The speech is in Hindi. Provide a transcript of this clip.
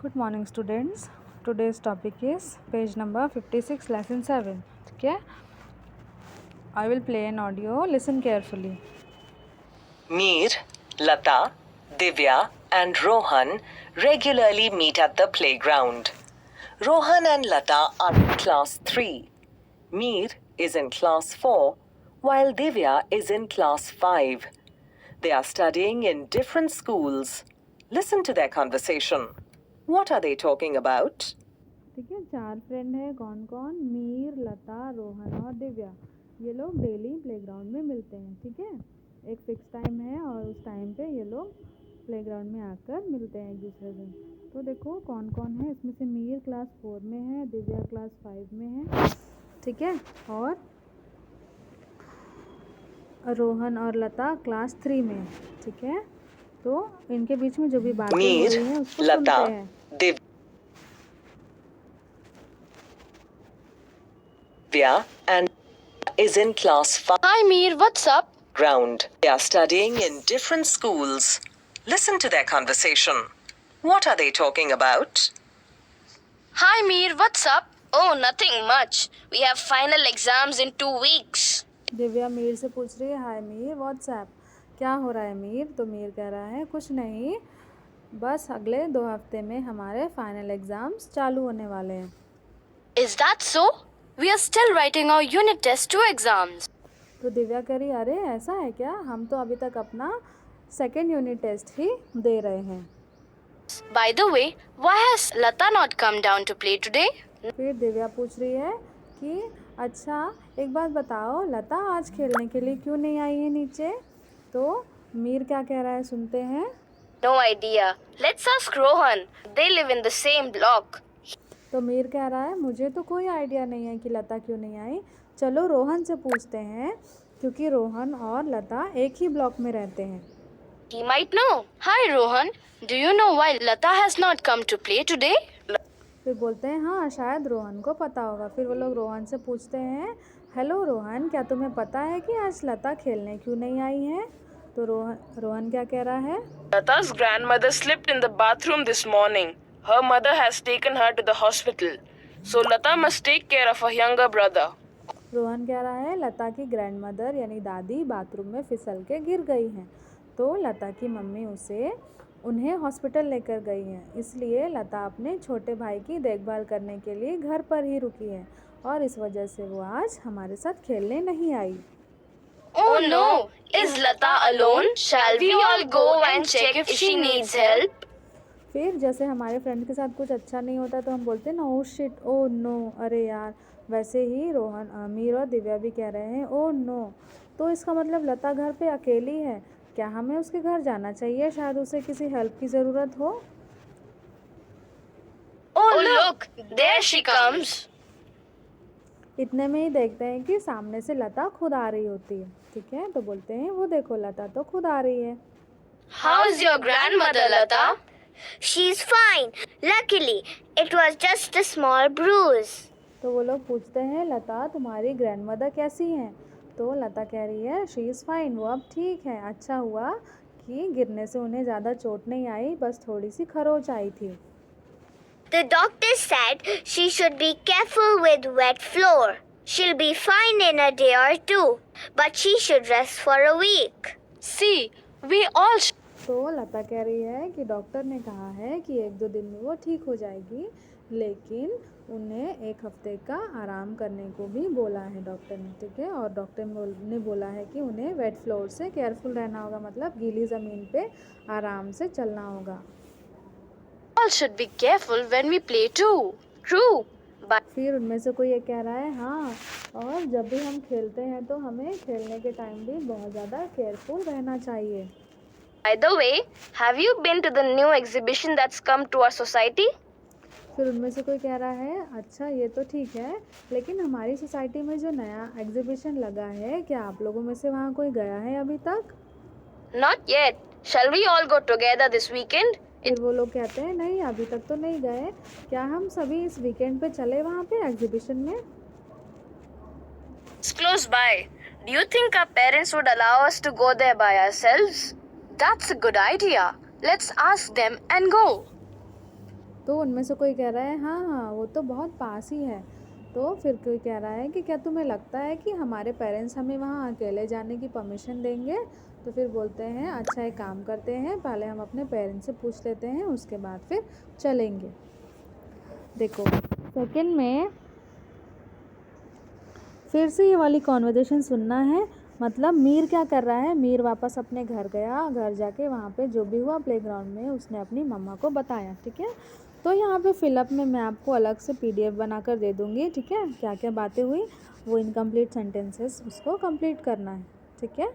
Good morning, students. Today's topic is page number 56, lesson 7. Okay, I will play an audio. Listen carefully. Mir, Lata, Divya, and Rohan regularly meet at the playground. Rohan and Lata are in class 3. Mir is in class 4, while Divya is in class 5. They are studying in different schools. Listen to their conversation. What are they talking about? ठीक है, 4 फ्रेंड है. कौन कौन? मीर, लता, रोहन और दिव्या. ये लोग डेली प्लेग्राउंड में मिलते हैं. ठीक है, एक फिक्स टाइम है और उस टाइम पे ये लोग प्लेग्राउंड में आकर मिलते हैं एक दूसरे से. तो देखो कौन कौन है इसमें से. मीर क्लास 4 में है, दिव्या क्लास 5 में है. ठीक है, और रोहन और लता क्लास 3 में. ठीक है, तो इनके बीच में जो भी बातें हो Mir, रही हैं उसको Lata, सुनते हैं. Divya and is in class 5. Hi Mir, what's up? Ground. They are studying in different schools. Listen to their conversation. What are they talking about? Hi Mir, what's up? Oh, nothing much. We have final exams in 2 weeks. Divya Mir से पूछ रही है, हाय मीर, व्हाट्सएप, क्या हो रहा है मीर? तो मीर कह रहा है, कुछ नहीं, बस अगले 2 हफ्ते में हमारे फाइनल एग्ज़ाम्स चालू होने वाले हैं. Is that so? We are still writing our unit test 2 exams. तो दिव्या कह रही, अरे ऐसा है क्या? हम तो अभी तक अपना सेकेंड यूनिट टेस्ट ही दे रहे हैं. By the way, why has Lata not come down to play today? फिर दिव्या पूछ रही है कि अच्छा एक बात बताओ, लता आज खेलने के लिए क्यों नहीं आई है नीचे? तो मीर क्या कह रहा है, सुनते हैं. No idea. Let's ask Rohan. They live in the same block. तो मीर कह रहा है, मुझे तो कोई आइडिया नहीं है कि लता क्यों नहीं आई. चलो रोहन से पूछते हैं, क्योंकि रोहन और लता एक ही ब्लॉक में रहते हैं. He might know. Hi Rohan. Do you know why Lata has not come to play today? फिर बोलते हैं, हाँ शायद रोहन को पता होगा. फिर वो लोग रोहन से पूछते हैं, हेलो रोहन, क्या तुम्हें पता है कि आज लता खेलने क्यों नहीं आई है? तो रोहन क्या कह रहा है, Lata's grandmother slipped in the bathroom this morning. Her mother has taken her to the hospital. So Lata must take care of her younger brother. Rohan कह रहा है, लता की ग्रैंडमदर यानी दादी बाथरूम में फिसल के गिर गई हैं, तो लता की मम्मी उन्हें हॉस्पिटल लेकर गई हैं, इसलिए लता अपने छोटे भाई की देखभाल करने के लिए घर पर ही रुकी है और इस वजह से वो आज हमारे साथ खेलने नहीं आई. Oh no! Is Lata alone? Shall we all go and check if she needs help? फिर जैसे हमारे फ्रेंड के साथ कुछ अच्छा नहीं होता तो हम बोलते हैं ना, ओ शिट, ओ नो, अरे यार. वैसे ही रोहन, मीर और दिव्या भी कह रहे हैं, ओ नो. तो इसका मतलब लता घर पे अकेली है. क्या हमें उसके घर जाना चाहिए? शायद उसे किसी हेल्प की ज़रूरत हो. Oh look! There she comes! इतने में ही देखते हैं कि सामने से लता खुद आ रही होती है. ठीक है, तो बोलते हैं, वो देखो लता तो खुद आ रही है. How's your grandmother, Lata? She's fine. Luckily, it was just a small bruise. तो वो लोग पूछते हैं, लता तुम्हारी ग्रैंडमदर कैसी हैं? तो लता कह रही है, शी इज़ फाइन, वो अब ठीक है. अच्छा हुआ कि गिरने से उन्हें ज़्यादा चोट नहीं आई, बस थोड़ी सी खरोच आई थी. The doctor said she should be careful with wet floor. She'll be fine in a day or two, but she should rest for a week. See, we all तो लता कह रही है कि डॉक्टर ने कहा है कि 1-2 दिन में वो ठीक हो जाएगी, लेकिन उन्हें 1 हफ्ते का आराम करने को भी बोला है डॉक्टर ने. ठीक है, और डॉक्टर ने बोला है कि उन्हें वेट फ्लोर से केयरफुल रहना होगा, मतलब गीली ज़मीन पे आराम से चलना होगा. should be careful when we play too. True. But फिर उनमें से कोई एक कह रहा है, हाँ, और जब भी हम खेलते हैं तो हमें खेलने के टाइम भी बहुत ज़्यादा केयरफुल रहना चाहिए. by the way, have you been to the new exhibition that's come to our society? फिर उनमें से कोई कह रहा है, अच्छा ये तो ठीक है, लेकिन हमारी सोसाइटी में जो नया एग्जीबिशन लगा है, क्या आप लोगों में से वहाँ कोई गया है अभी तक? Not yet. Shall we all go together this weekend? फिर वो लोग कहते हैं, नहीं अभी तक तो नहीं गए, क्या हम सभी इस वीकेंड पे चले वहाँ पे एग्जीबिशन में? It's close by. Do you think our parents would allow us to go there by ourselves? That's a good idea. Let's ask them and go. तो उनमें से कोई कह रहा है हाँ हाँ वो तो बहुत पास ही है। तो फिर कोई कह रहा है कि क्या तुम्हें लगता है कि हमारे पेरेंट्स हमें वहाँ अकेले जाने की परमिशन देंगे? तो फिर बोलते हैं अच्छा एक काम करते हैं, पहले हम अपने पेरेंट्स से पूछ लेते हैं, उसके बाद फिर चलेंगे। देखो सेकंड में फिर से ये वाली कॉन्वर्जेसन सुनना है। मतलब मीर क्या कर रहा है, मीर वापस अपने घर गया, घर जाके वहाँ पे जो भी हुआ प्लेग्राउंड में उसने अपनी मम्मा को बताया। ठीक है, तो यहाँ पे फिलअप में मैं आपको अलग से PDF बनाकर दे दूँगी। ठीक है, क्या क्या बातें हुई वो इनकम्प्लीट सेंटेंसेस उसको कंप्लीट करना है। ठीक है।